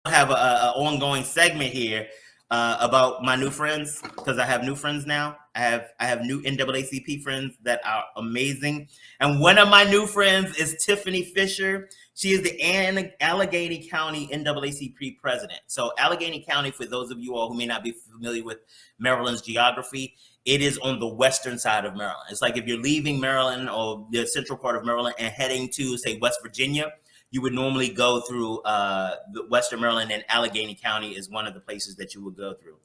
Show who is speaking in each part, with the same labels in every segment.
Speaker 1: have a ongoing segment here about my new friends, because I have new friends now. I have new NAACP friends that are amazing, and one of my new friends is Tifani Fuisher. She is the Allegheny County NAACP president. So Allegheny County, for those of you all who may not be familiar with Maryland's geography, it is on the western side of Maryland. It's like if you're leaving Maryland or the central part of Maryland and heading to, say, West Virginia, you would normally go through the Western Maryland, and Allegheny County is one of the places that you would go through.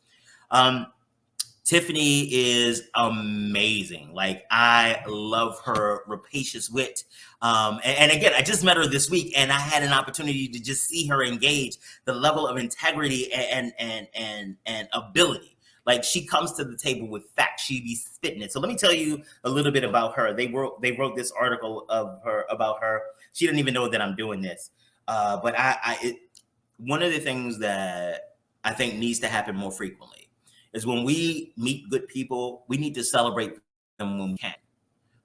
Speaker 1: Tifani is amazing. Like, I love her rapacious wit. And again, I just met her this week, and I had an opportunity to just see her engage, the level of integrity and ability. Like, she comes to the table with facts. She be spitting it. So let me tell you a little bit about her. They wrote this article about her. She didn't even know that I'm doing this. But one of the things that I think needs to happen more frequently is when we meet good people, we need to celebrate them when we can.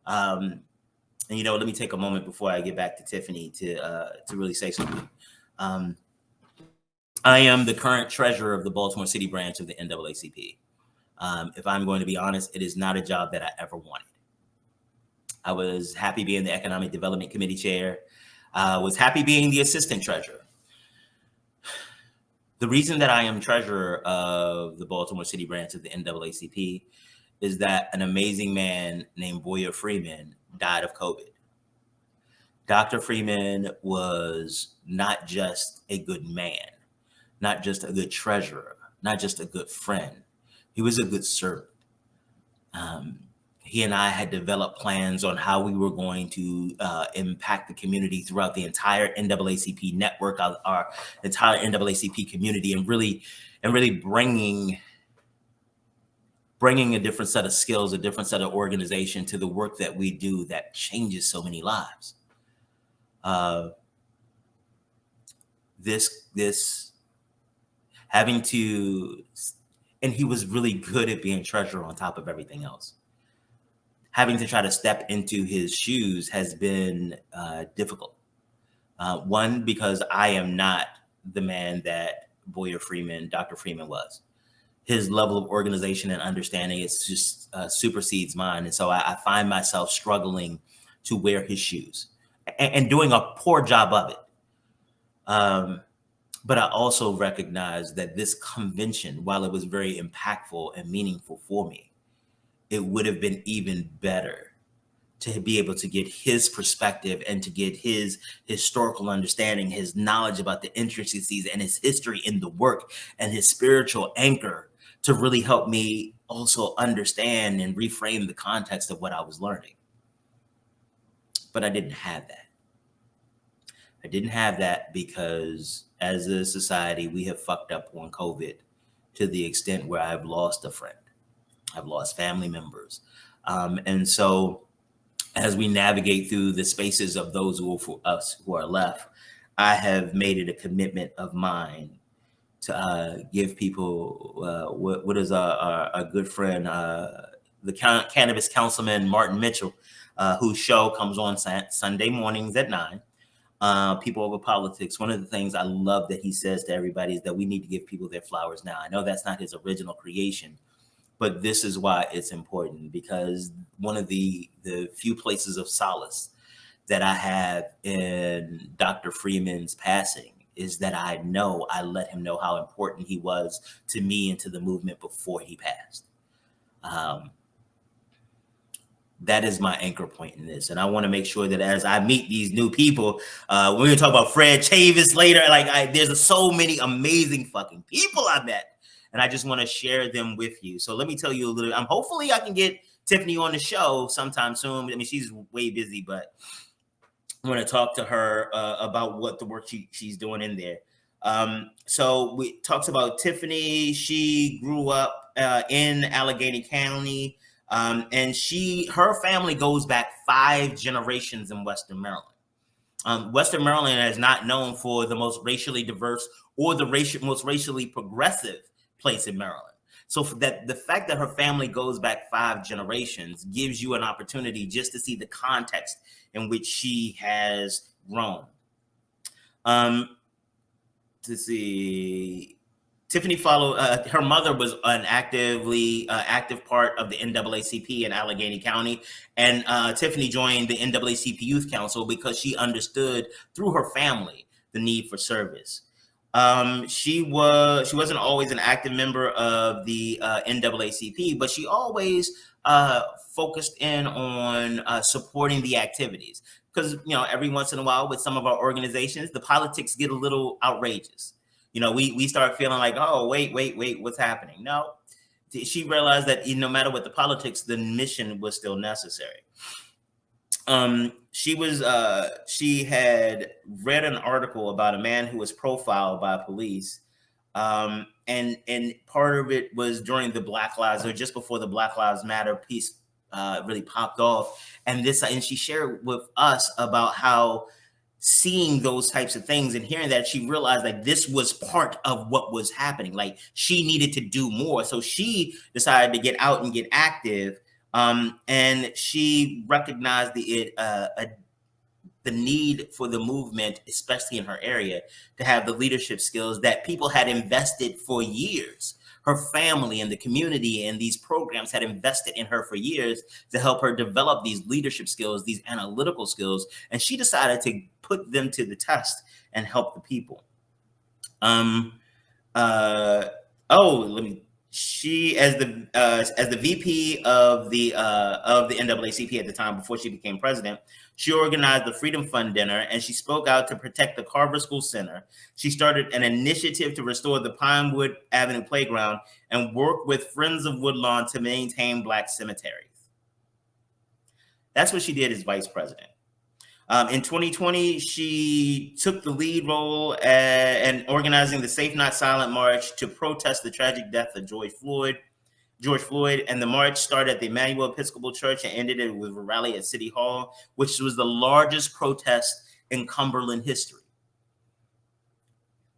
Speaker 1: And let me take a moment before I get back to Tifani to really say something. I am the current treasurer of the Baltimore City branch of the NAACP. If I'm going to be honest, it is not a job that I ever wanted. I was happy being the Economic Development Committee chair. I was happy being the assistant treasurer. The reason that I am treasurer of the Baltimore City branch of the NAACP is that an amazing man named Boyer Freeman died of COVID. Dr. Freeman was not just a good man, not just a good treasurer, not just a good friend. He was a good servant. He and I had developed plans on how we were going to impact the community throughout the entire NAACP network, our entire NAACP community, and really bringing a different set of skills, a different set of organization to the work that we do that changes so many lives. This having to, and he was really good at being treasurer on top of everything else. Having to try to step into his shoes has been difficult. One, because I am not the man that Dr. Freeman was. His level of organization and understanding is just supersedes mine. And so I find myself struggling to wear his shoes and doing a poor job of it. But I also recognize that this convention, while it was very impactful and meaningful for me, it would have been even better to be able to get his perspective and to get his historical understanding, his knowledge about the intricacies and his history in the work and his spiritual anchor to really help me also understand and reframe the context of what I was learning. But I didn't have that. I didn't have that because as a society, we have fucked up on COVID to the extent where I've lost a friend. I've lost family members. And so as we navigate through the spaces of those who are left, I have made it a commitment of mine to give people what is a good friend, the cannabis councilman, Martin Mitchell, whose show comes on Sunday mornings at 9. People Over Politics. One of the things I love that he says to everybody is that we need to give people their flowers now. I know that's not his original creation, but this is why it's important, because one of the few places of solace that I have in Dr. Freeman's passing is that I let him know how important he was to me and to the movement before he passed. That is my anchor point in this. And I want to make sure that as I meet these new people, we're going to talk about Fred Chavis later. There's so many amazing fucking people I met. And I just want to share them with you. So let me tell you a little. Hopefully I can get Tifani on the show sometime soon. I mean, she's way busy, but I want to talk to her about what the work she's doing in there. So we talked about Tifani. She grew up in Allegheny County, and her family goes back 5 generations in Western Maryland. Western Maryland is not known for the most racially diverse or the most racially progressive place in Maryland. So the fact that her family goes back 5 generations gives you an opportunity just to see the context in which she has grown. to see. Tiffany followed. Her mother was an active part of the NAACP in Allegheny County, and Tiffany joined the NAACP Youth Council because she understood through her family the need for service. She wasn't always an active member of the NAACP, but she always focused in on supporting the activities. Because every once in a while, with some of our organizations, the politics get a little outrageous. We start feeling like, oh, wait, what's happening? No, she realized that no matter what the politics, the mission was still necessary. She had read an article about a man who was profiled by police. And part of it was during the Black Lives, or just before the Black Lives Matter piece really popped off. And she shared with us about how seeing those types of things and hearing that, she realized like this was part of what was happening. Like she needed to do more. So she decided to get out and get active. And she recognized the need for the movement, especially in her area, to have the leadership skills that people had invested for years. Her family and the community and these programs had invested in her for years to help her develop these leadership skills, these analytical skills, and she decided to put them to the test and help the people. She, as the VP of the NAACP at the time, before she became president, she organized the Freedom Fund dinner, and she spoke out to protect the Carver School Center. She started an initiative to restore the Pinewood Avenue playground and work with Friends of Woodlawn to maintain Black cemeteries. That's what she did as vice president. In 2020, she took the lead role in organizing the Safe Not Silent March to protest the tragic death of George Floyd. And the march started at the Emmanuel Episcopal Church and ended it with a rally at City Hall, which was the largest protest in Cumberland history.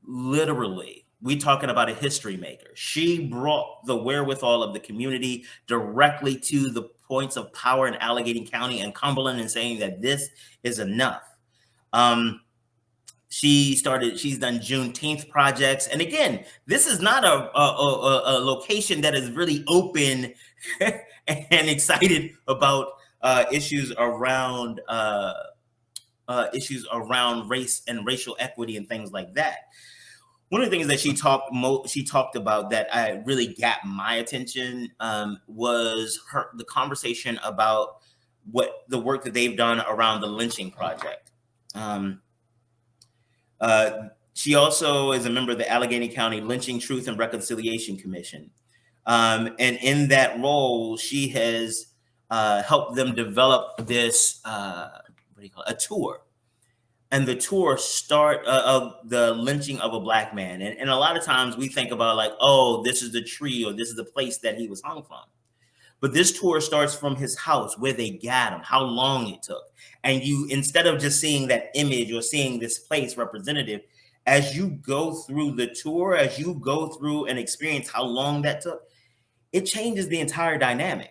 Speaker 1: Literally, we talking about a history maker. She brought the wherewithal of the community directly to the points of power in Allegheny County and Cumberland and saying that this is enough. She's done Juneteenth projects. And again, this is not a location that is really open and excited about issues around race and racial equity and things like that. One of the things that she talked about that I really got my attention was the conversation about the work that they've done around the lynching project. She also is a member of the Allegheny County Lynching Truth and Reconciliation Commission. And in that role, she has helped them develop this, a tour. And the tour of the lynching of a Black man. And a lot of times we think about like, oh, this is the tree or this is the place that he was hung from. But this tour starts from his house, where they got him, how long it took. And you, instead of just seeing that image or seeing this place representative, as you go through the tour, as you go through and experience how long that took, it changes the entire dynamic.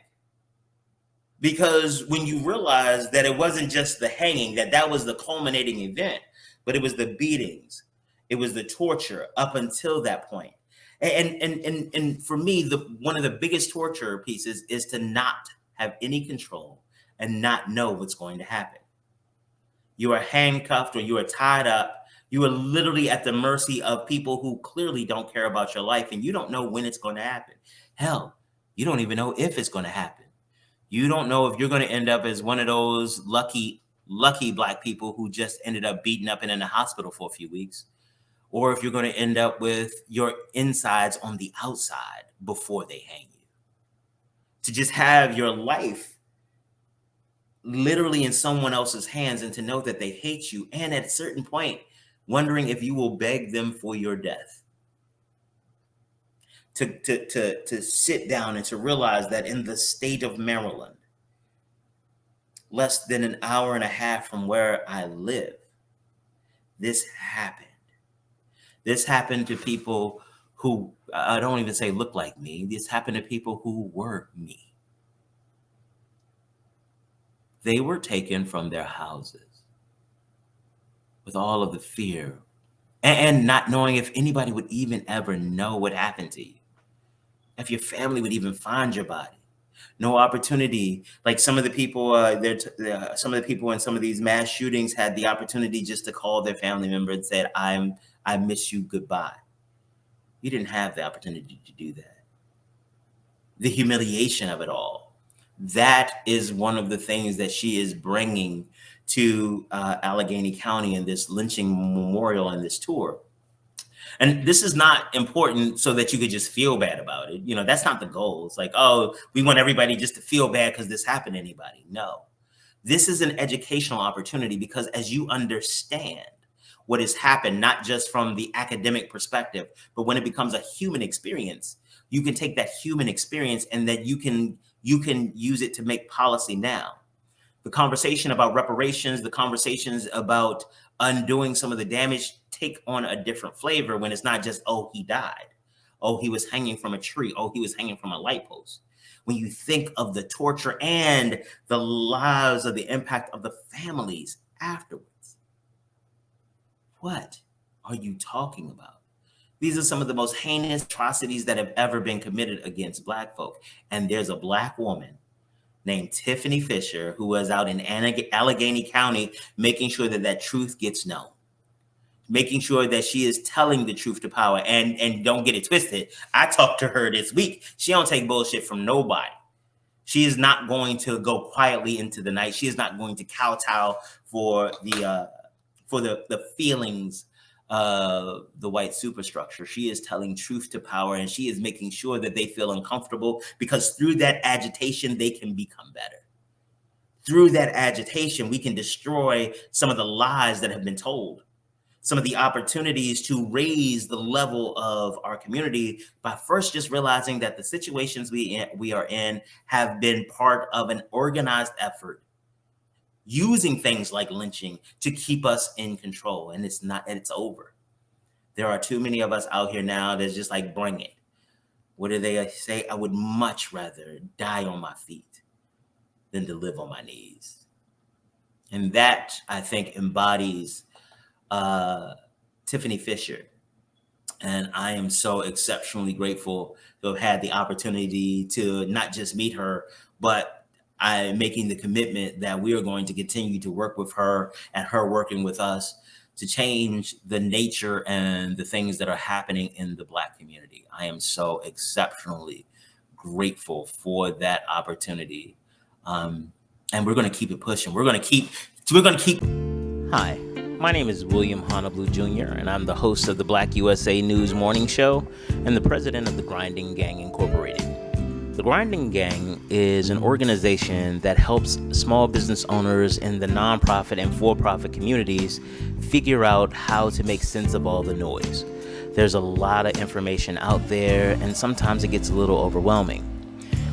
Speaker 1: Because when you realize that it wasn't just the hanging, that was the culminating event, but it was the beatings, it was the torture up until that point. And for me, one of the biggest torture pieces is to not have any control and not know what's going to happen. You are handcuffed or you are tied up. You are literally at the mercy of people who clearly don't care about your life, and you don't know when it's going to happen. Hell, you don't even know if it's going to happen. You don't know if you're going to end up as one of those lucky Black people who just ended up beaten up and in the hospital for a few weeks, or if you're going to end up with your insides on the outside before they hang you. To just have your life literally in someone else's hands and to know that they hate you, and at a certain point, wondering if you will beg them for your death. To sit down and to realize that in the state of Maryland, less than an hour and a half from where I live, this happened. This happened to people who, I don't even say look like me. This happened to people who were me. They were taken from their houses with all of the fear and not knowing if anybody would even ever know what happened to you, if your family would even find your body. No opportunity. Like some of the people, some of the people in some of these mass shootings had the opportunity just to call their family member and said, I miss you, goodbye. You didn't have the opportunity to do that. The humiliation of it all. That is one of the things that she is bringing to Allegheny County in this lynching memorial and this tour. And this is not important so that you could just feel bad about it. That's not the goal. It's like, oh, we want everybody just to feel bad because this happened to anybody. No, this is an educational opportunity, because as you understand what has happened, not just from the academic perspective, but when it becomes a human experience, you can take that human experience and that you can use it to make policy now. The conversation about reparations, the conversations about undoing some of the damage take on a different flavor when it's not just, oh, he died. Oh, he was hanging from a tree. Oh, he was hanging from a light post. When you think of the torture and the lives of the impact of the families afterwards, what are you talking about? These are some of the most heinous atrocities that have ever been committed against Black folk. And there's a Black woman named Tifani Fuisher who was out in Allegheny County making sure that that truth gets known, making sure that she is telling the truth to power. And don't get it twisted. I talked to her this week. She don't take bullshit from nobody. She is not going to go quietly into the night. She is not going to kowtow for the feelings of the white superstructure. She is telling truth to power, and she is making sure that they feel uncomfortable, because through that agitation, they can become better. Through that agitation, we can destroy some of the lies that have been told, some of the opportunities to raise the level of our community by first just realizing that the situations we are in have been part of an organized effort using things like lynching to keep us in control. And it's over. There are too many of us out here now that's just like, bring it. What do they say? I would much rather die on my feet than to live on my knees. And that, I think, embodies Tifani Fuisher. And I am so exceptionally grateful to have had the opportunity to not just meet her, but I'm making the commitment that we are going to continue to work with her and her working with us to change the nature and the things that are happening in the Black community. I am so exceptionally grateful for that opportunity. And we're going to keep it pushing. We're going to keep. Hi, my name is William Honolulu Jr., and I'm the host of the BlackUSA.news morning show and the president of the Grinding Gang Incorporated. The Grinding Gang is an organization that helps small business owners in the nonprofit and for-profit communities figure out how to make sense of all the noise. There's a lot of information out there, and sometimes it gets a little overwhelming.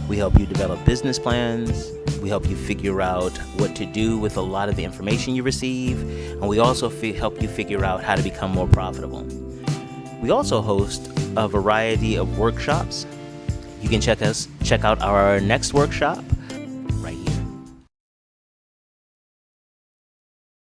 Speaker 1: We help you develop business plans. We help you figure out what to do with a lot of the information you receive. And we also help you figure out how to become more profitable. We also host a variety of workshops. You can check out our next workshop